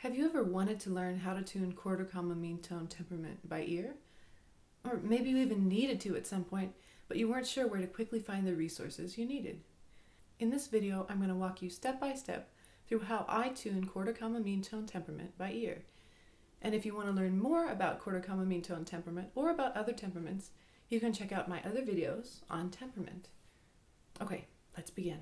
Have you ever wanted to learn how to tune quarter comma meantone temperament by ear? Or maybe you even needed to at some point, but you weren't sure where to quickly find the resources you needed. In this video, I'm going to walk you step by step through how I tune quarter comma meantone temperament by ear. And if you want to learn more about quarter comma meantone temperament or about other temperaments, you can check out my other videos on temperament. Okay, let's begin.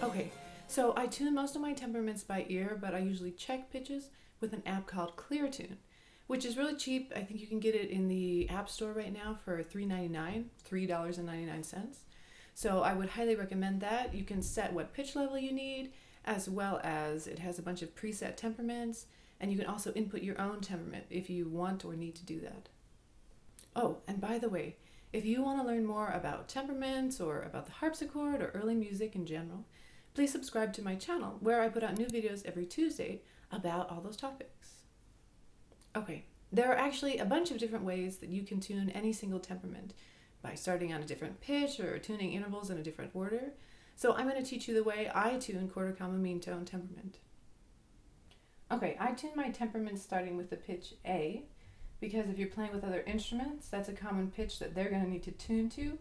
Okay, so I tune most of my temperaments by ear, but I usually check pitches with an app called ClearTune, which is really cheap. I think you can get it in the App Store right now for $3.99. So I would highly recommend that. You can set what pitch level you need, as well as it has a bunch of preset temperaments, and you can also input your own temperament if you want or need to do that. Oh, and by the way, if you want to learn more about temperaments or about the harpsichord or early music in general, please subscribe to my channel where I put out new videos every Tuesday about all those topics. Okay, there are actually a bunch of different ways that you can tune any single temperament by starting on a different pitch or tuning intervals in a different order. So I'm going to teach you the way I tune quarter comma meantone temperament. Okay, I tune my temperament starting with the pitch A, because if you're playing with other instruments, that's a common pitch that they're going to need to tune to,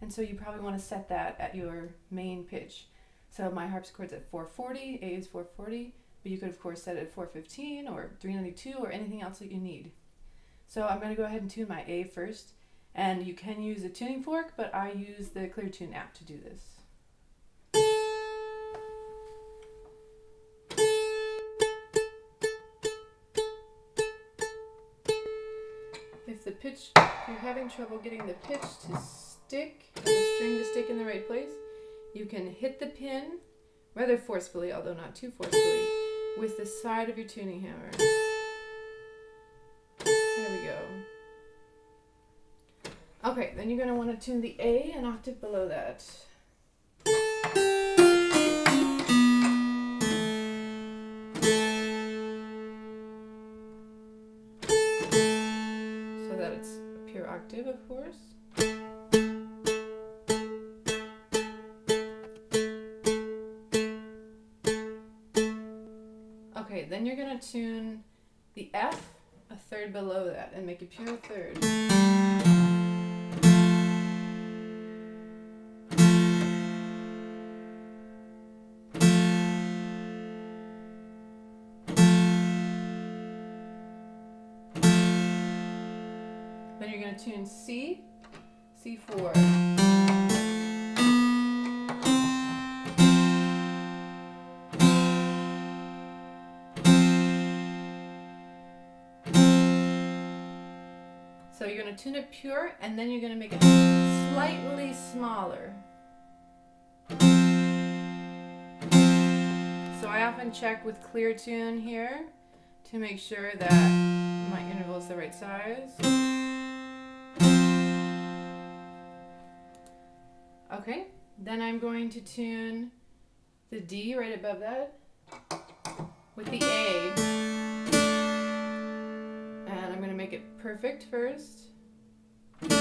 and so you probably want to set that at your main pitch. So my harpsichord's at 440, A is 440, but you could of course set it at 415 or 392 or anything else that you need. So I'm going to go ahead and tune my A first, and you can use a tuning fork, but I use the ClearTune app to do this. If you're having trouble getting the pitch to stick, or the string to stick in the right place, you can hit the pin rather forcefully, although not too forcefully, with the side of your tuning hammer. There we go. Okay, then you're going to want to tune the A an octave below that. So that it's a pure octave, of course. Okay, then you're going to tune the F a third below that and make a pure third. Then you're going to tune C, C4. So you're going to tune it pure, and then you're going to make it slightly smaller. So I often check with ClearTune here to make sure that my interval is the right size. Okay, then I'm going to tune the D right above that with the A. And I'm going to make it perfect first. And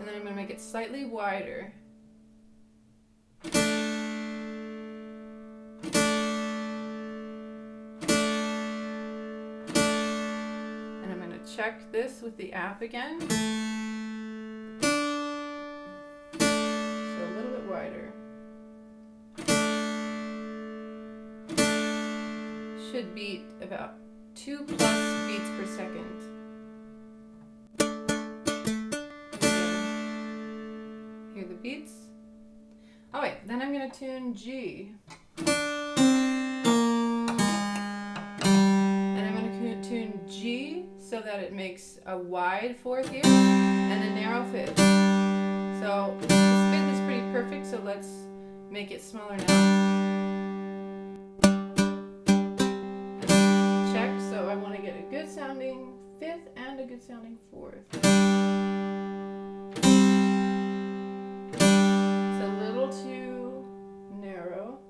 then I'm going to make it slightly wider. Check this with the app again. So a little bit wider. Should beat about 2+ beats per second. Hear the beats? Alright, then I'm going to tune G. And I'm going to tune G so that it makes a wide fourth here and a narrow fifth. So this fifth is pretty perfect, so let's make it smaller now. And check, so I want to get a good sounding fifth and a good sounding fourth. It's a little too narrow.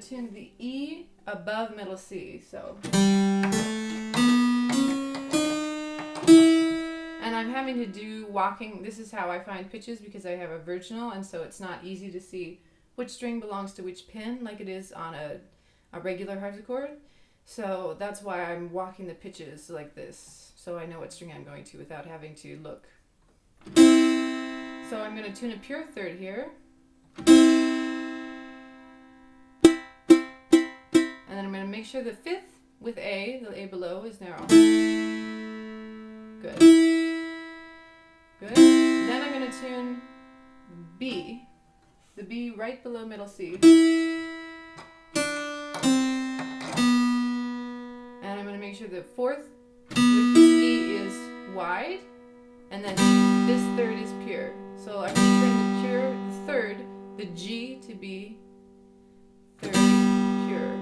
to tune the E above middle C. So, and I'm having to do walking. This is how I find pitches because I have a virginal, and so it's not easy to see which string belongs to which pin like it is on a regular harpsichord. So that's why I'm walking the pitches like this, so I know what string I'm going to without having to look. So I'm going to tune a pure third here. And then I'm going to make sure the fifth with A, the A below, is narrow. Good. Good. Then I'm going to tune B, the B right below middle C. And I'm going to make sure the fourth with this E is wide, and then this third is pure. So I'm going to turn the pure, the third, the G to be third pure.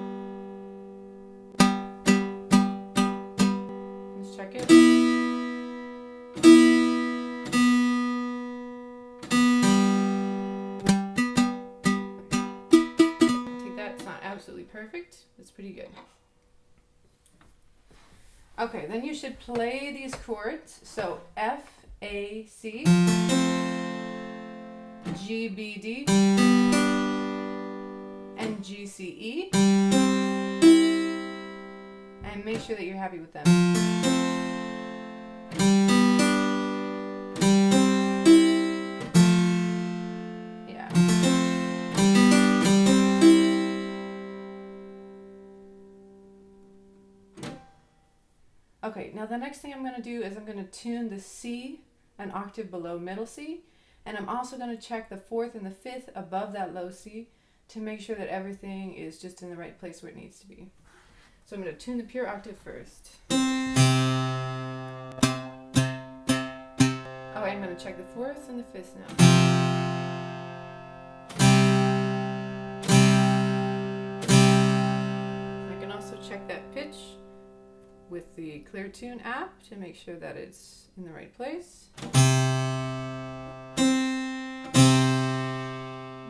Let's check it. Take that, it's not absolutely perfect. It's pretty good. Okay, then you should play these chords. So F, A, C, G, B, D, and G, C, E. And make sure that you're happy with them. Yeah. Okay, now the next thing I'm going to do is I'm going to tune the C an octave below middle C, and I'm also going to check the fourth and the fifth above that low C to make sure that everything is just in the right place where it needs to be. So I'm going to tune the pure octave first. Oh, I'm going to check the fourth and the fifth now. I can also check that pitch with the Clear Tune app to make sure that it's in the right place.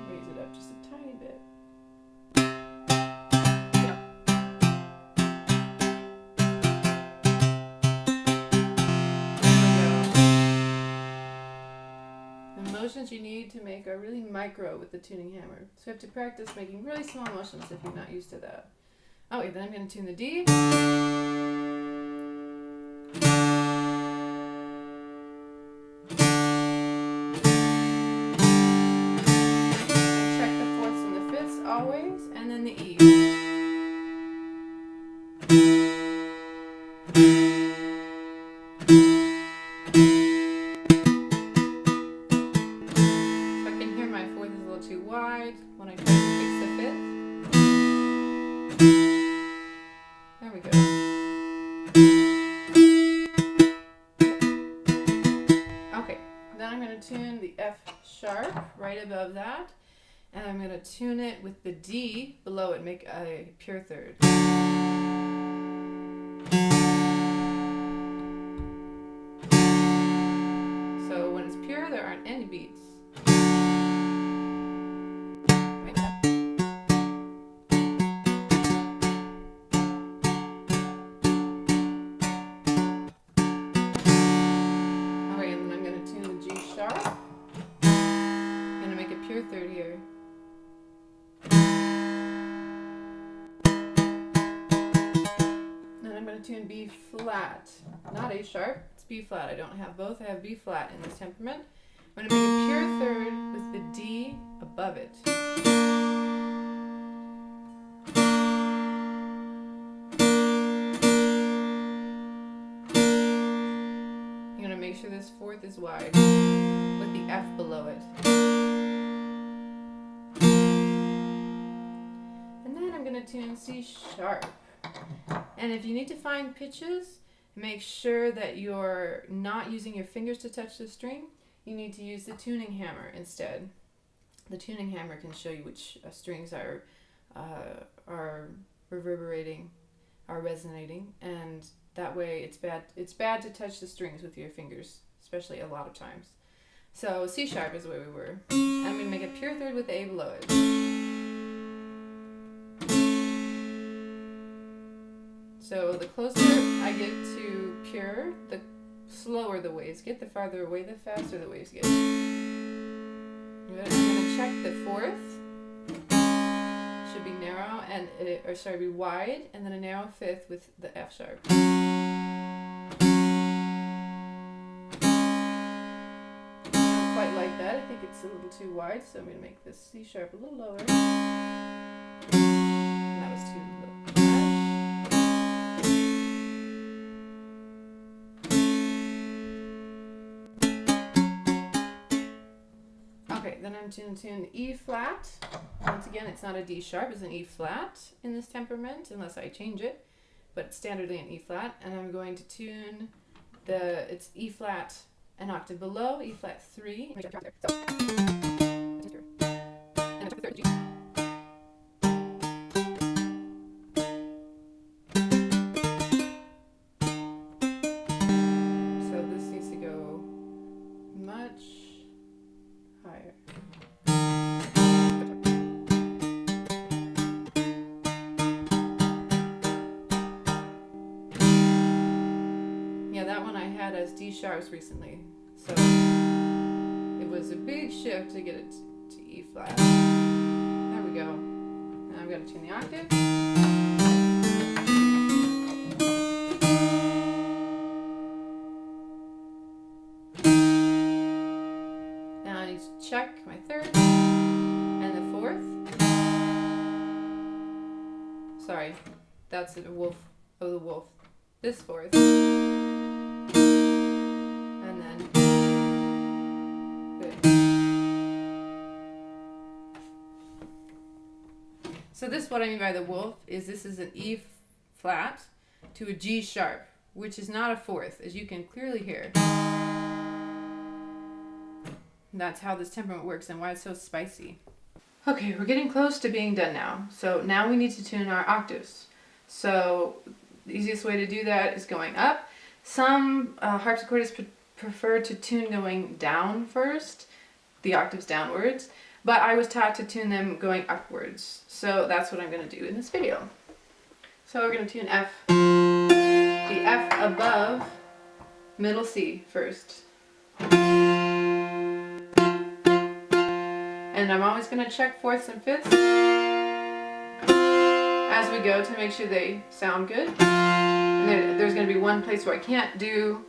Raise it up just a tiny bit. There we go. The motions you need to make are really micro with the tuning hammer. So you have to practice making really small motions if you're not used to that. Okay, then I'm going to tune the D. Always, and then the E. So I can hear my fourth is a little too wide when I try to fix the fifth. There we go. Okay, then I'm going to tune the F sharp right above that. And I'm going to tune it with the D below it, make a pure third. So when it's pure, there aren't any beats. Like that. Alright, and then I'm going to tune the G sharp. I'm going to make a pure third here. Tune B flat, not A sharp, it's B flat. I don't have both, I have B flat in this temperament. I'm going to make a pure third with the D above it. I'm going to make sure this fourth is wide with the F below it. And then I'm going to tune C sharp. And if you need to find pitches, make sure that you're not using your fingers to touch the string. You need to use the tuning hammer instead. The tuning hammer can show you which strings are reverberating, are resonating, and that way it's bad to touch the strings with your fingers, especially a lot of times. So C sharp is where we were. I'm going to make a pure third with the A below it. So the closer I get to pure, the slower the waves get. The farther away, the faster the waves get. I'm going to check the fourth. Should be narrow and be wide, and then a narrow fifth with the F sharp. I don't quite like that. I think it's a little too wide, so I'm going to make this C sharp a little lower. And that was too low. Okay, then I'm going to tune E flat. Once again, it's not a D sharp, it's an E flat in this temperament, unless I change it, but it's standardly an E flat. And I'm going to tune it's E flat an octave below, E flat 3. So this needs to go much higher. Yeah, that one I had as D sharps recently, so it was a big shift to get it to E flat. There we go. Now I've got to tune the octave. Now I need to check my third and the fourth. Sorry, that's a wolf. Oh, the wolf. This fourth. And then good. So this, what I mean by the wolf, is this is an E flat to a G sharp, which is not a fourth, as you can clearly hear. And that's how this temperament works and why it's so spicy. Okay, we're getting close to being done now. So now we need to tune our octaves. So the easiest way to do that is going up. Some harpsichordists prefer to tune going down first, the octaves downwards, but I was taught to tune them going upwards. So that's what I'm going to do in this video. So we're going to tune F, the F above middle C first. And I'm always going to check fourths and fifths as we go to make sure they sound good. And there's going to be one place where I can't do,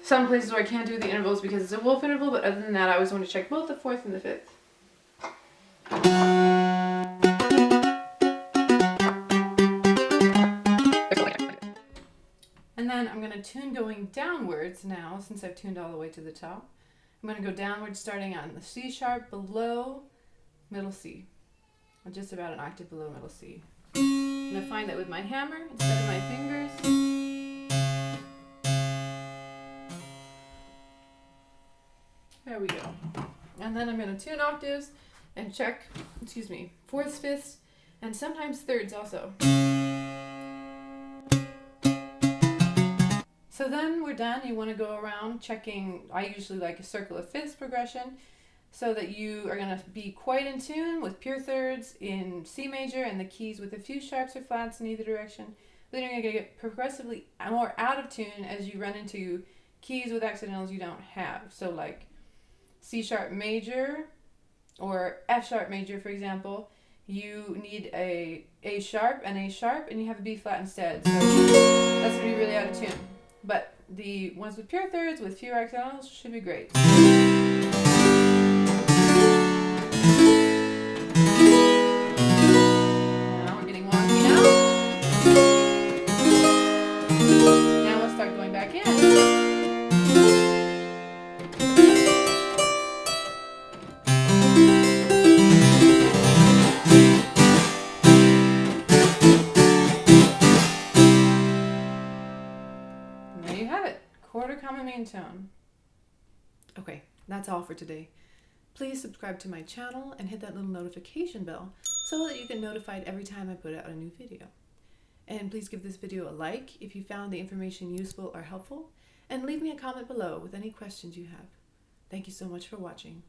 some places where I can't do the intervals because it's a wolf interval, but other than that I always want to check both the fourth and the fifth. And then I'm going to tune going downwards now, since I've tuned all the way to the top. I'm going to go downwards starting on the C sharp below middle C, or just about an octave below middle C. I'm going to find that with my hammer instead of my fingers. There we go. And then I'm going to tune octaves and check, fourths, fifths, and sometimes thirds also. So then we're done. You want to go around checking, I usually like a circle of fifths progression, so that you are going to be quite in tune with pure thirds in C major and the keys with a few sharps or flats in either direction. Then you're going to get progressively more out of tune as you run into keys with accidentals you don't have. So like C sharp major or F sharp major, for example, you need a sharp, and you have a B flat instead. So that's going to be really out of tune. But the ones with pure thirds with fewer accidentals should be great. Now we're getting wonky now. Now we'll start going back in. There you have it, quarter common main tone. Okay, that's all for today. Please subscribe to my channel and hit that little notification bell so that you get notified every time I put out a new video. And please give this video a like if you found the information useful or helpful, and leave me a comment below with any questions you have. Thank you so much for watching.